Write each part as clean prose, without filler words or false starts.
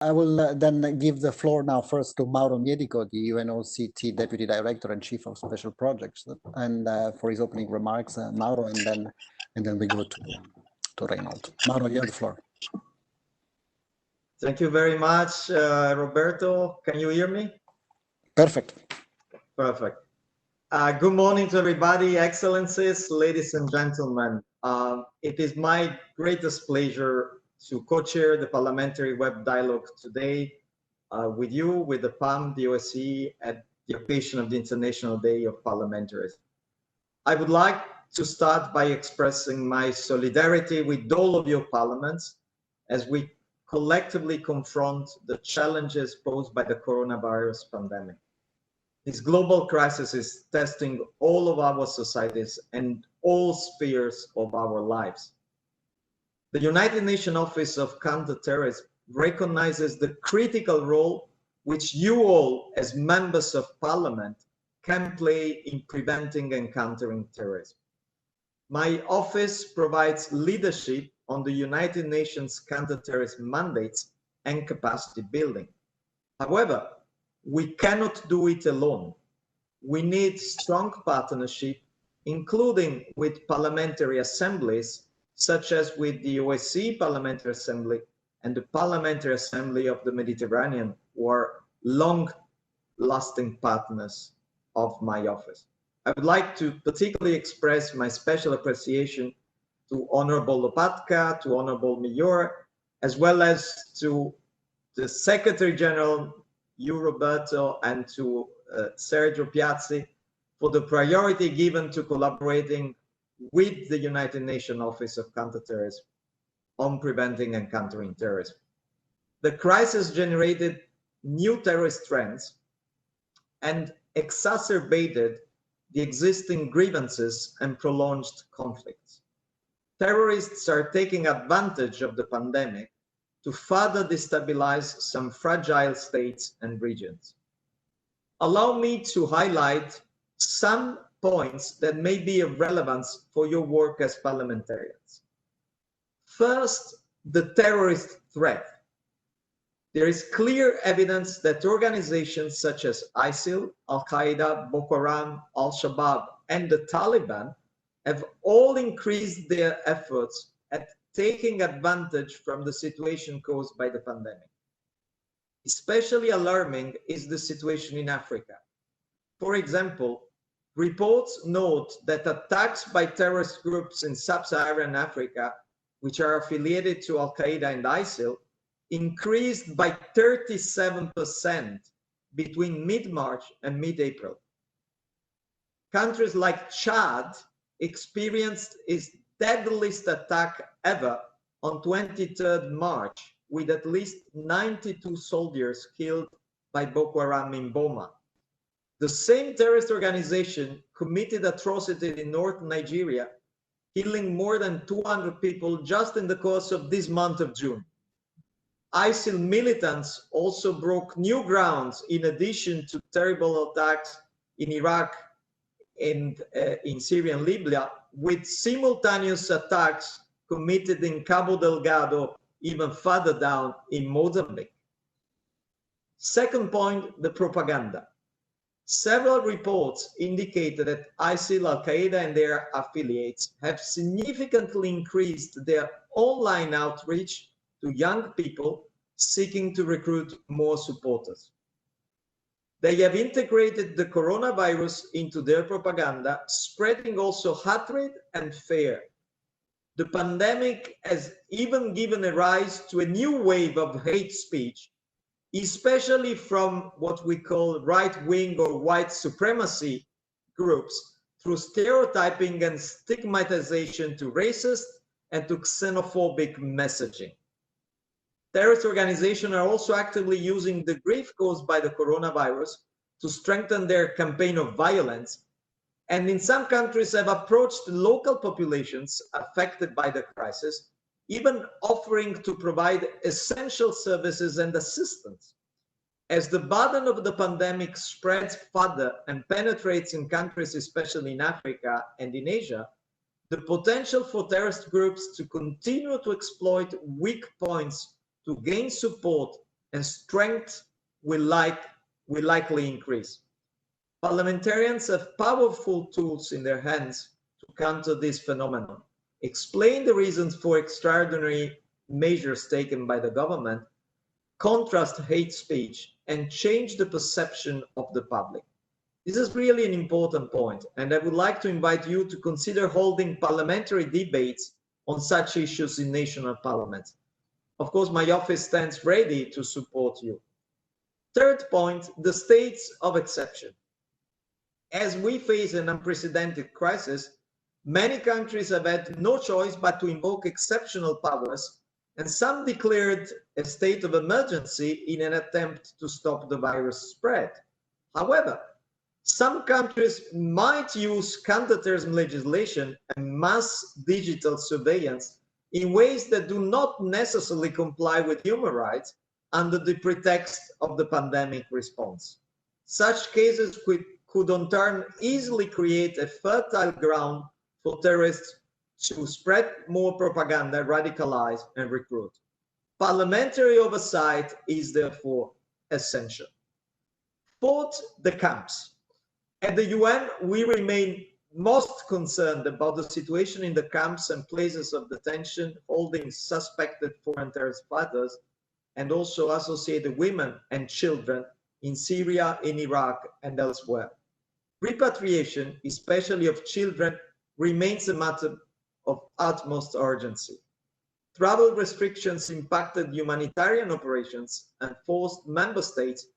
I will then give the floor now first to Mauro Miedico, the UNOCT Deputy Director and Chief of Special Projects, and for his opening remarks, Mauro, and then we go to Reinhold. Mauro, you have the floor. Thank you very much, Roberto. Can you hear me? Perfect. Perfect. Good morning to everybody, Excellencies, ladies and gentlemen. It is my greatest pleasure to co-chair the Parliamentary Web Dialogue today with you, with the PAM, the OSCE, at the occasion of the International Day of Parliamentaries. I would like to start by expressing my solidarity with all of your parliaments as we collectively confront the challenges posed by the coronavirus pandemic. This global crisis is testing all of our societies and all spheres of our lives. The United Nations Office of Counterterrorism recognizes the critical role which you all, as members of parliament, can play in preventing and countering terrorism. My office provides leadership on the United Nations counterterrorism mandates and capacity building. However, we cannot do it alone. We need strong partnership, including with parliamentary assemblies, such as with the OSCE Parliamentary Assembly and the Parliamentary Assembly of the Mediterranean, who are long-lasting partners of my office. I would like to particularly express my special appreciation to Honorable Lopatka, to Honorable Migliore, as well as to the Secretary General, you, Roberto, and to Sergio Piazzi for the priority given to collaborating with the United Nations Office of Counterterrorism on preventing and countering terrorism. The crisis generated new terrorist trends and exacerbated the existing grievances and prolonged conflicts. Terrorists are taking advantage of the pandemic to further destabilize some fragile states and regions. Allow me to highlight some points that may be of relevance for your work as parliamentarians. First, the terrorist threat. There is clear evidence that organizations such as ISIL, Al-Qaeda, Boko Haram, Al-Shabaab, and the Taliban have all increased their efforts at taking advantage from the situation caused by the pandemic. Especially alarming is the situation in Africa. For example, reports note that attacks by terrorist groups in sub-Saharan Africa, which are affiliated to Al-Qaeda and ISIL, increased by 37% between mid-March and mid-April. Countries like Chad experienced its deadliest attack ever on 23rd March, with at least 92 soldiers killed by Boko Haram in Boma. The same terrorist organization committed atrocities in North Nigeria, killing more than 200 people just in the course of this month of June. ISIL militants also broke new grounds in addition to terrible attacks in Iraq and in Syria and Libya, with simultaneous attacks committed in Cabo Delgado, even further down in Mozambique. Second point, the propaganda. Several reports indicated that ISIL, Al-Qaeda, and their affiliates have significantly increased their online outreach to young people seeking to recruit more supporters. They have integrated the coronavirus into their propaganda, spreading also hatred and fear. The pandemic has even given a rise to a new wave of hate speech, especially from what we call right-wing or white supremacy groups, through stereotyping and stigmatization to racist and to xenophobic messaging. Terrorist organizations are also actively using the grief caused by the coronavirus to strengthen their campaign of violence, and in some countries have approached local populations affected by the crisis, even offering to provide essential services and assistance. As the burden of the pandemic spreads further and penetrates in countries, especially in Africa and in Asia, the potential for terrorist groups to continue to exploit weak points to gain support and strength will likely increase. Parliamentarians have powerful tools in their hands to counter this phenomenon, explain the reasons for extraordinary measures taken by the government, contrast hate speech, and change the perception of the public. This is really an important point, and I would like to invite you to consider holding parliamentary debates on such issues in national parliaments. Of course, my office stands ready to support you. Third point, the states of exception. As we face an unprecedented crisis, many countries have had no choice but to invoke exceptional powers, and some declared a state of emergency in an attempt to stop the virus spread. However, some countries might use counterterrorism legislation and mass digital surveillance in ways that do not necessarily comply with human rights under the pretext of the pandemic response. Such cases could in turn easily create a fertile ground for terrorists to spread more propaganda, radicalize, and recruit. Parliamentary oversight is therefore essential. Fourth, the camps. At the UN, we remain most concerned about the situation in the camps and places of detention holding suspected foreign terrorist fighters and also associated women and children in Syria, in Iraq, and elsewhere. Repatriation, especially of children, remains a matter of utmost urgency. Travel restrictions impacted humanitarian operations and forced member states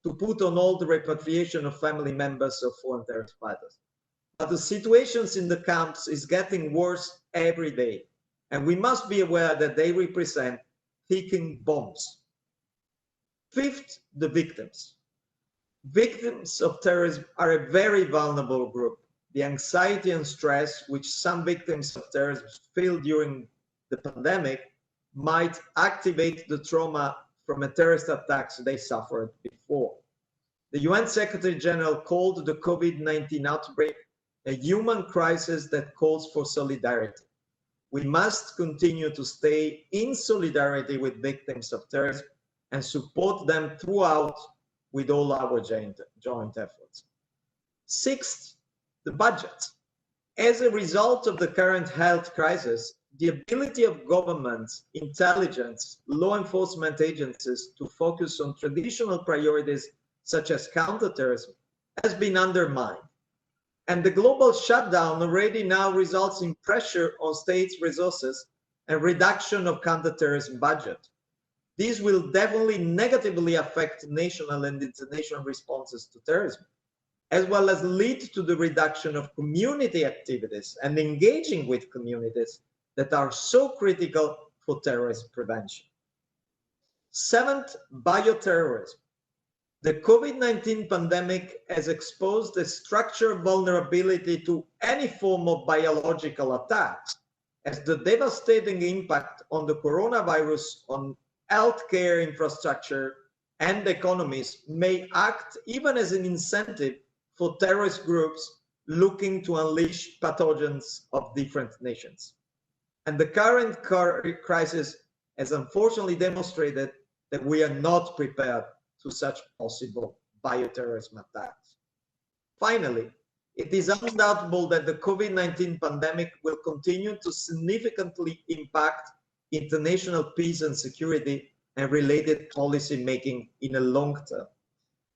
to put on hold the repatriation of family members of foreign terrorist fighters. But the situations in the camps is getting worse every day, and we must be aware that they represent ticking bombs. Fifth, the victims. Victims of terrorism are a very vulnerable group. The anxiety and stress which some victims of terrorism feel during the pandemic might activate the trauma from a terrorist attacks they suffered before. The UN Secretary General called the COVID-19 outbreak a human crisis that calls for solidarity. We must continue to stay in solidarity with victims of terrorism and support them throughout with all our joint efforts. Sixth, the budget. As a result of the current health crisis, the ability of governments, intelligence, law enforcement agencies to focus on traditional priorities such as counterterrorism has been undermined. And the global shutdown already now results in pressure on states' resources and reduction of counterterrorism budget. These will definitely negatively affect national and international responses to terrorism, as well as lead to the reduction of community activities and engaging with communities that are so critical for terrorist prevention. Seventh, bioterrorism. The COVID-19 pandemic has exposed a structural vulnerability to any form of biological attacks, as the devastating impact on the coronavirus on healthcare infrastructure and economies may act even as an incentive for terrorist groups looking to unleash pathogens of different nations. And the current crisis has unfortunately demonstrated that we are not prepared to such possible bioterrorism attacks. Finally, it is undoubtable that the COVID-19 pandemic will continue to significantly impact international peace and security and related policy making in the long term.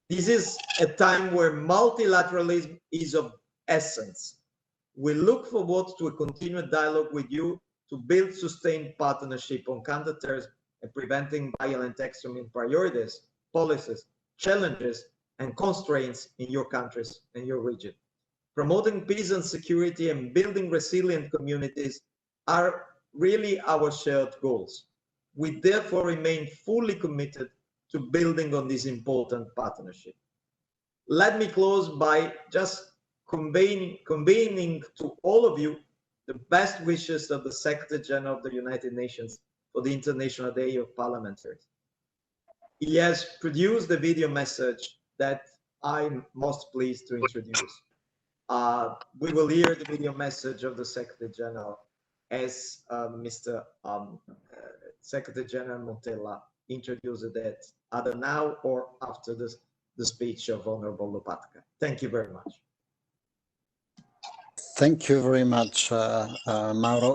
This is a time where multilateralism is of essence. We look forward to a continued dialogue with you to build sustained partnership on counterterrorism and preventing violent extremist priorities, policies, challenges, and constraints in your countries and your region. Promoting peace and security and building resilient communities are really our shared goals. We therefore remain fully committed to building on this important partnership. Let me close by just convening to all of you the best wishes of the Secretary General of the United Nations for the International Day of Parliamentaries. He has produced a video message that I'm most pleased to introduce. We will hear the video message of the Secretary General as Mr. Secretary General Montella introduced it either now or after the speech of Honorable Lopatka. Thank you very much. Thank you very much, Mauro.